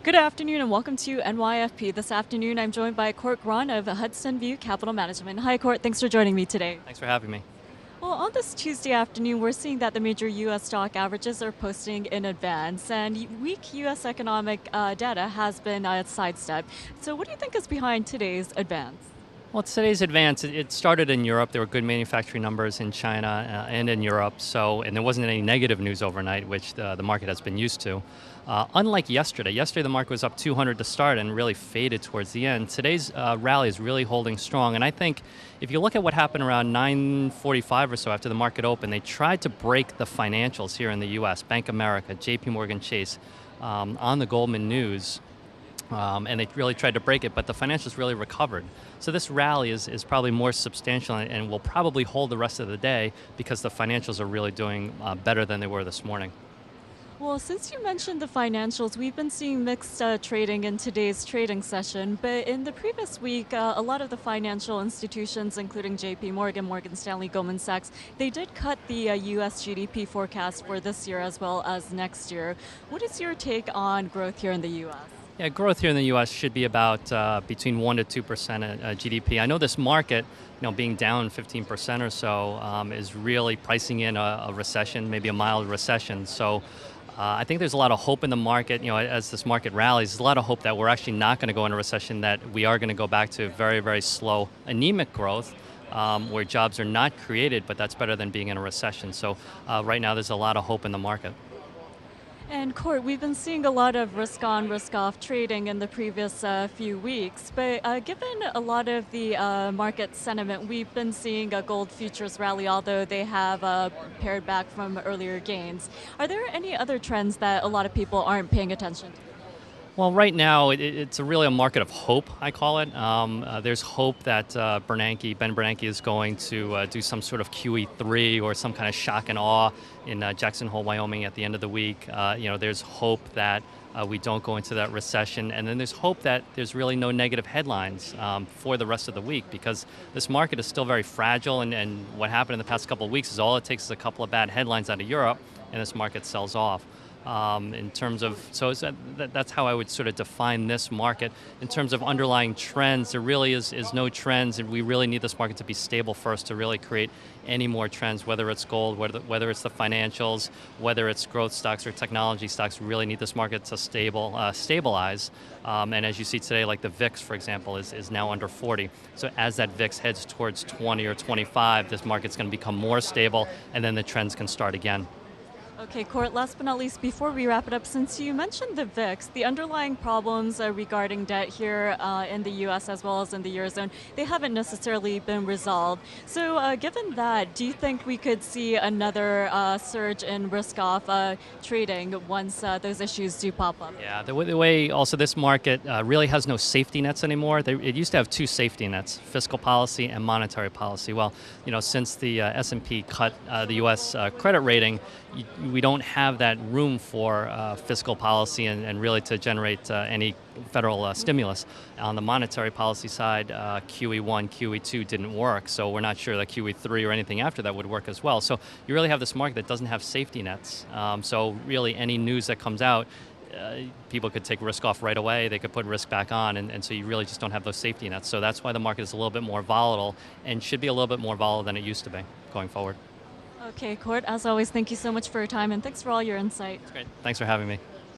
Good afternoon and welcome to NYFP. This afternoon, I'm joined by Cort Gwon of HudsonView Capital Management. Hi, Cort. Thanks for joining me today. Thanks for having me. Well, on this Tuesday afternoon, we're seeing that the major U.S. stock averages are posting in advance, and weak U.S. economic data has been sidestepped. So, what do you think is behind today's advance? Well, today's advance, it started in Europe. There were good manufacturing numbers in China and in Europe. And there wasn't any negative news overnight, which the market has been used to. Unlike yesterday the market was up 200 to start and really faded towards the end. Today's rally is really holding strong. And I think if you look at what happened around 9:45 or so after the market opened, they tried to break the financials here in the U.S. Bank of America, J.P. Morgan Chase, on the Goldman News. And they really tried to break it, but the financials really recovered. So this rally is probably more substantial and will probably hold the rest of the day because the financials are really doing better than they were this morning. Well, since you mentioned the financials, we've been seeing mixed trading in today's trading session. But in the previous week, a lot of the financial institutions, including JP Morgan, Morgan Stanley, Goldman Sachs, they did cut the US GDP forecast for this year as well as next year. What is your take on growth here in the US? Yeah, growth here in the U.S. should be about between 1% to 2% GDP. I know this market, being down 15% or so, is really pricing in a recession, maybe a mild recession. So I think there's a lot of hope in the market. As this market rallies, there's a lot of hope that we're actually not going to go into recession, that we are going to go back to very, very slow, anemic growth. Where jobs are not created, but that's better than being in a recession. So right now there's a lot of hope in the market. And Cort, we've been seeing a lot of risk-on, risk-off trading in the previous few weeks, but given a lot of the market sentiment, we've been seeing a gold futures rally, although they have pared back from earlier gains. Are there any other trends that a lot of people aren't paying attention to? Well, right now it's really a market of hope, I call it. There's hope that Ben Bernanke is going to do some sort of QE3 or some kind of shock and awe in Jackson Hole, Wyoming at the end of the week. There's hope that we don't go into that recession. And then there's hope that there's really no negative headlines for the rest of the week, because this market is still very fragile. And what happened in the past couple of weeks is all it takes is a couple of bad headlines out of Europe and this market sells off. In terms of, so that's how I would sort of define this market. In terms of underlying trends, there really is no trends, and we really need this market to be stable first to really create any more trends, whether it's gold, whether it's the financials, whether it's growth stocks or technology stocks. We really need this market to stabilize. And as you see today, like the VIX, for example, is now under 40. So as that VIX heads towards 20 or 25, this market's going to become more stable, and then the trends can start again. Okay, Cort, last but not least, before we wrap it up, since you mentioned the VIX, the underlying problems regarding debt here in the U.S. as well as in the Eurozone, they haven't necessarily been resolved. So given that, do you think we could see another surge in risk-off trading once those issues do pop up? Yeah, the way also this market really has no safety nets anymore. It used to have two safety nets: fiscal policy and monetary policy. Well, since the S&P cut the U.S. Credit rating, we don't have that room for fiscal policy and really to generate any federal stimulus. On the monetary policy side, QE1, QE2 didn't work, so we're not sure that QE3 or anything after that would work as well. So you really have this market that doesn't have safety nets. So really any news that comes out, people could take risk off right away, they could put risk back on, and so you really just don't have those safety nets. So that's why the market is a little bit more volatile and should be a little bit more volatile than it used to be going forward. Okay, Cort, as always, thank you so much for your time, and thanks for all your insight. That's great. Thanks for having me.